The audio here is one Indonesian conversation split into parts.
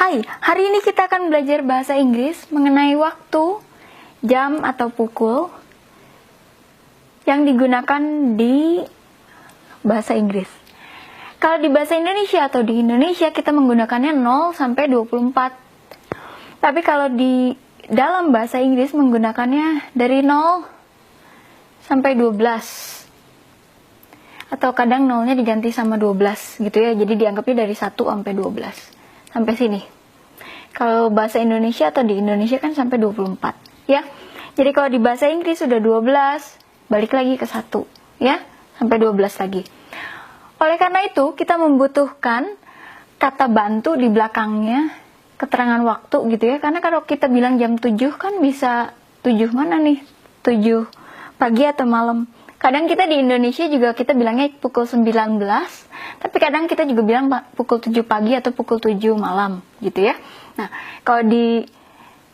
Hai, hari ini kita akan belajar bahasa Inggris mengenai waktu, jam atau pukul yang digunakan di bahasa Inggris. Kalau di bahasa Indonesia atau di Indonesia kita menggunakannya 0 sampai 24. Tapi kalau di dalam bahasa Inggris menggunakannya dari 0 sampai 12. Atau kadang 0-nya diganti sama 12 gitu ya. Jadi dianggapnya dari 1 sampai 12. Sampai sini. Kalau bahasa Indonesia atau di Indonesia kan sampai 24 ya. Jadi kalau di bahasa Inggris sudah 12, balik lagi ke 1 ya, sampai 12 lagi. Oleh karena itu kita membutuhkan kata bantu di belakangnya, keterangan waktu gitu ya. Karena kalau kita bilang jam 7 kan bisa 7 mana nih? 7 pagi atau malam. Kadang kita di Indonesia juga kita bilangnya pukul 19, tapi kadang kita juga bilang pukul 7 pagi atau pukul 7 malam gitu ya. Nah, kalau di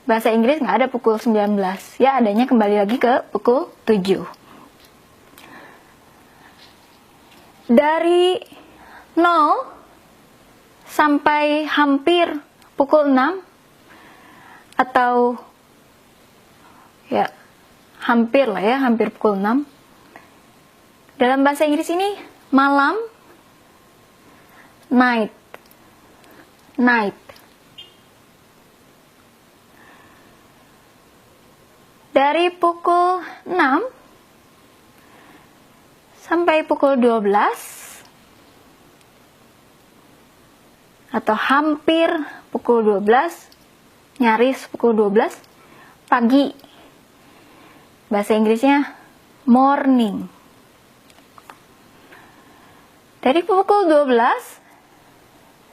bahasa Inggris nggak ada pukul 19, ya adanya kembali lagi ke pukul 7. Dari 0 sampai hampir pukul 6 atau ya hampir lah ya, hampir pukul 6. Dalam bahasa Inggris ini malam, night, night. Dari pukul 6 sampai pukul 12 atau hampir pukul 12, nyaris pukul 12 pagi. Bahasa Inggrisnya morning. Dari pukul 12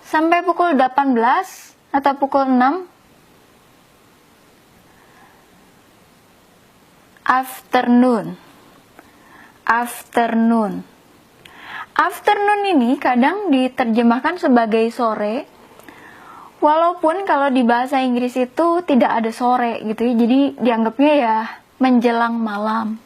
sampai pukul 18 atau pukul 6, afternoon. Afternoon. Afternoon ini kadang diterjemahkan sebagai sore, walaupun kalau di bahasa Inggris itu tidak ada sore gitu ya, jadi dianggapnya ya menjelang malam.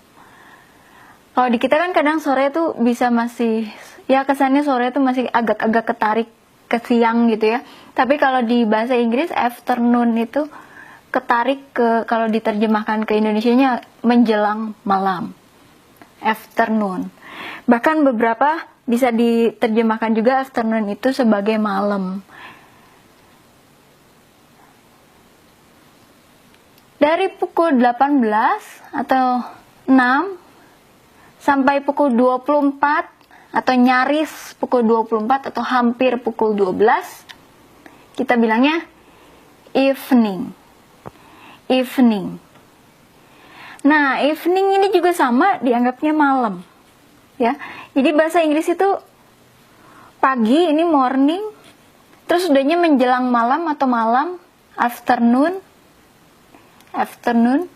Kalau di kita kan kadang sore tuh bisa masih, ya kesannya sore tuh masih agak-agak ketarik ke siang gitu ya. Tapi kalau di bahasa Inggris afternoon itu ketarik ke, kalau diterjemahkan ke Indonesianya menjelang malam. Afternoon. Bahkan beberapa bisa diterjemahkan juga afternoon itu sebagai malam. Dari pukul 18 atau 6 sampai pukul 24 atau nyaris pukul 24 atau hampir pukul 12, kita bilangnya evening. Evening. Nah, evening ini juga sama dianggapnya malam. Ya. Jadi bahasa Inggris itu pagi ini morning, terus udahnya menjelang malam atau malam, afternoon. Afternoon.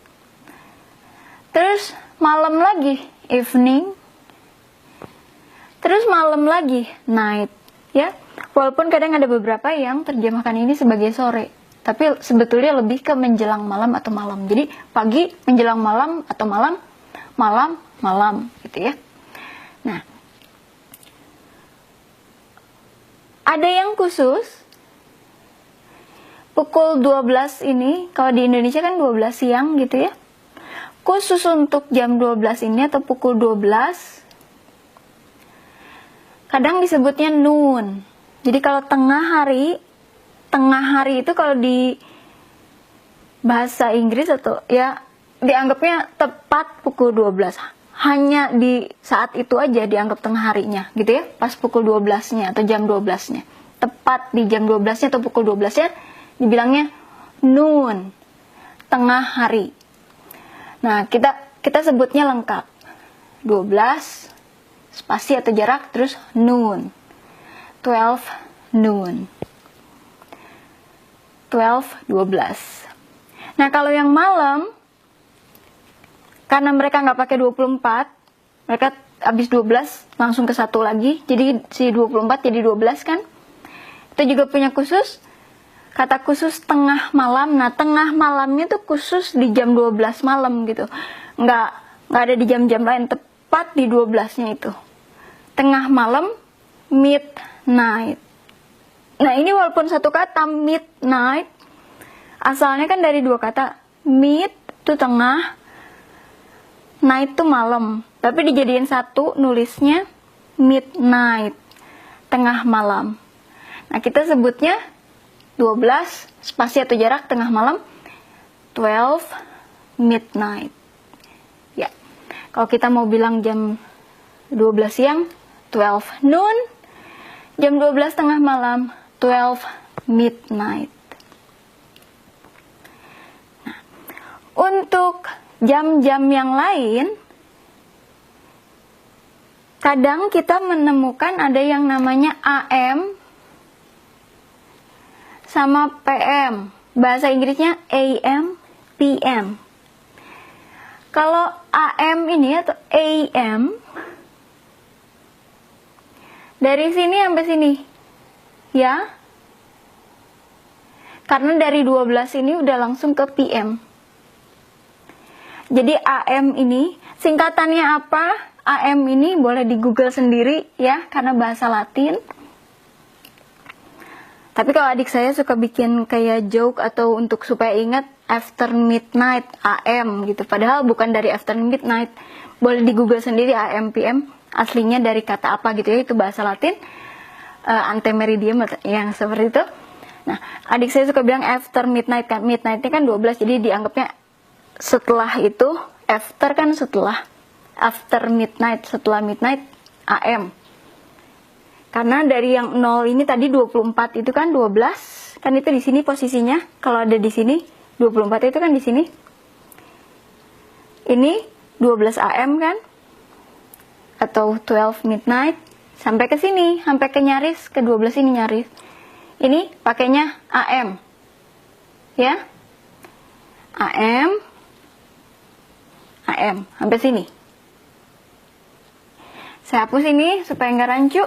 Terus malam lagi, evening. Terus malam lagi, night, ya. Walaupun kadang ada beberapa yang terjemahkan ini sebagai sore, tapi sebetulnya lebih ke menjelang malam atau malam. Jadi pagi menjelang malam atau malam, malam gitu ya. Nah, ada yang khusus pukul 12 ini, kalau di Indonesia kan 12 siang gitu ya. Khusus untuk jam 12 ini atau pukul 12, kadang disebutnya noon. Jadi kalau tengah hari itu kalau di bahasa Inggris atau ya dianggapnya tepat pukul 12. Hanya di saat itu aja dianggap tengah harinya gitu ya, pas pukul 12-nya atau jam 12-nya. Tepat di jam 12-nya atau pukul 12-nya dibilangnya noon, tengah hari. Nah, kita sebutnya lengkap. 12 spasi atau jarak, terus noon. 12 noon. 12. Nah, kalau yang malam, karena mereka nggak pakai 24, mereka habis 12 langsung ke 1 lagi, jadi si 24 jadi 12 kan. Itu juga punya khusus, kata khusus tengah malam. Nah, tengah malamnya tuh khusus di jam 12 malam gitu. Nggak ada di jam-jam lain, tepat di 12-nya itu. Tengah malam, midnight. Nah, ini walaupun satu kata midnight, asalnya kan dari dua kata. Mid itu tengah, night itu malam. Tapi dijadiin satu, nulisnya midnight, tengah malam. Nah, kita sebutnya 12 spasi atau jarak tengah malam, 12 midnight. Ya. Kalau kita mau bilang jam 12 siang, 12 noon. Jam 12 tengah malam, 12 midnight. Nah, untuk jam-jam yang lain, kadang kita menemukan ada yang namanya AM sama PM. Bahasa Inggrisnya AM, PM. Kalau AM ini atau AM, dari sini sampai sini, ya. Karena dari 12 ini udah langsung ke PM. Jadi AM ini, singkatannya apa? AM ini boleh di Google sendiri ya, karena bahasa Latin. Tapi kalau adik saya suka bikin kayak joke atau untuk supaya ingat, after midnight, AM gitu. Padahal bukan dari after midnight. Boleh di Google sendiri AM, PM. Aslinya dari kata apa gitu ya, itu bahasa Latin, antemeridium yang seperti itu. Nah, adik saya suka bilang after midnight, kan midnightnya kan 12, jadi dianggapnya setelah itu, after kan setelah, after midnight, setelah midnight, AM. Karena dari yang 0 ini tadi 24 itu kan 12, kan itu di sini posisinya, kalau ada di sini, 24 itu kan di sini. Ini 12 AM kan? Atau 12 midnight, sampai ke sini, sampai ke nyaris, ke 12 ini nyaris. Ini pakainya AM. Ya. AM, sampai sini. Saya hapus ini supaya nggak rancu.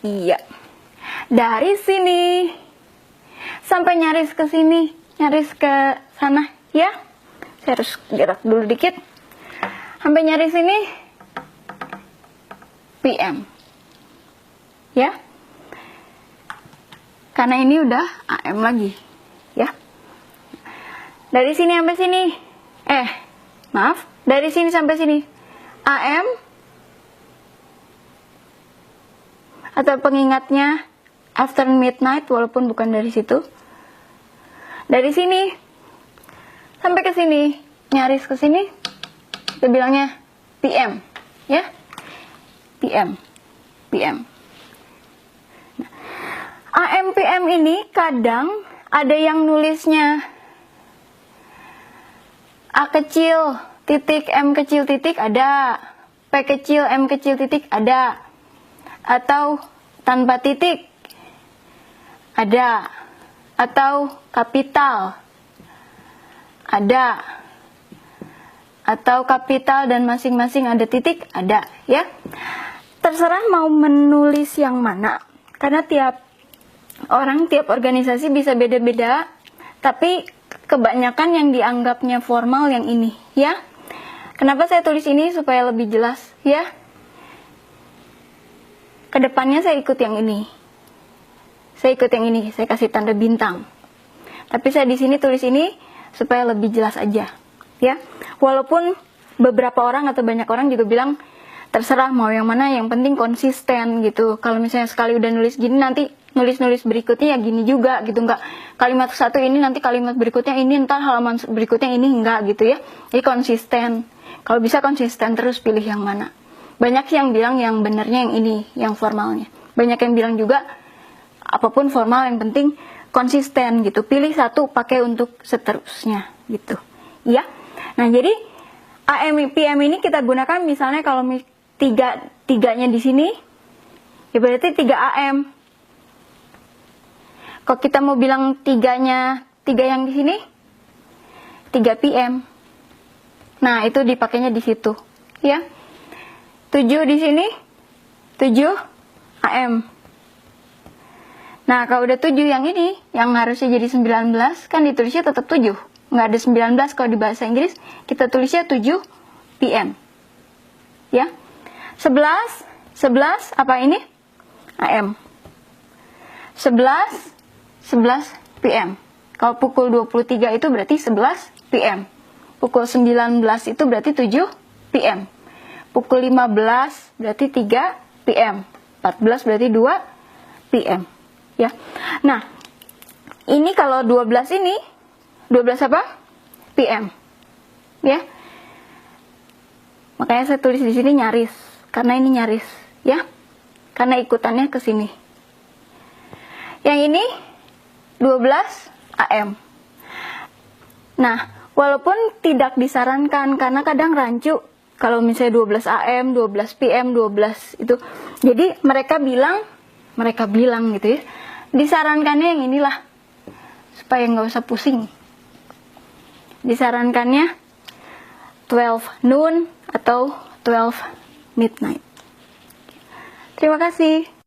Iya. Dari sini sampai nyaris ke sini, nyaris ke sana, ya. Saya harus gerak dulu dikit. Sampai nyari sini PM. Ya. Karena ini udah AM lagi, ya. Dari sini sampai sini. Maaf, dari sini sampai sini AM. Atau pengingatnya after midnight walaupun bukan dari situ. Dari sini sampai ke sini, nyaris ke sini, kita bilangnya PM, ya, PM. Nah, AM PM ini kadang ada yang nulisnya A kecil titik M kecil titik ada, P kecil M kecil titik ada, atau tanpa titik ada, atau kapital ada, atau kapital dan masing-masing ada titik ada, ya. Terserah mau menulis yang mana, karena tiap orang, tiap organisasi bisa beda-beda, tapi kebanyakan yang dianggapnya formal yang ini, ya. Kenapa saya tulis ini? Supaya lebih jelas, ya. Kedepannya saya ikut yang ini, saya kasih tanda bintang. Tapi saya di sini tulis ini supaya lebih jelas aja, ya. Walaupun beberapa orang atau banyak orang juga bilang terserah mau yang mana, yang penting konsisten gitu. Kalau misalnya sekali udah nulis gini, nanti nulis berikutnya ya gini juga gitu, enggak kalimat satu ini nanti kalimat berikutnya ini, entar halaman berikutnya ini, enggak gitu ya. Jadi konsisten. Kalau bisa konsisten terus, pilih yang mana. Banyak yang bilang yang benernya yang ini, yang formalnya. Banyak yang bilang juga apapun formal yang penting konsisten gitu. Pilih satu, pakai untuk seterusnya gitu. Ya. Nah, jadi AM PM ini kita gunakan misalnya kalau tiganya di sini, ya berarti 3 AM. Kalau kita mau bilang tiga yang di sini, 3 PM. Nah, itu dipakainya di situ, ya. 7 di sini, 7 AM. Nah, kalau udah 7 yang ini, yang harusnya jadi 19, kan ditulisnya tetap 7. Nggak ada 19 kalau di bahasa Inggris, kita tulisnya 7 PM. Ya. 11 11 apa ini? AM. 11 PM. Kalau pukul 23 itu berarti 11 PM. Pukul 19 itu berarti 7 PM. Pukul 15 berarti 3 PM. 14 berarti 2 PM. Ya. Nah, ini kalau 12 ini 12 apa? PM. Ya. Makanya saya tulis di sini nyaris, karena ini nyaris, ya. Karena ikutannya ke sini. Yang ini 12 AM. Nah, walaupun tidak disarankan karena kadang rancu kalau misalnya 12 AM, 12 PM, 12 itu. Jadi mereka bilang gitu ya. Disarankannya yang inilah supaya nggak usah pusing. Disarankannya 12 noon atau 12 midnight. Terima kasih.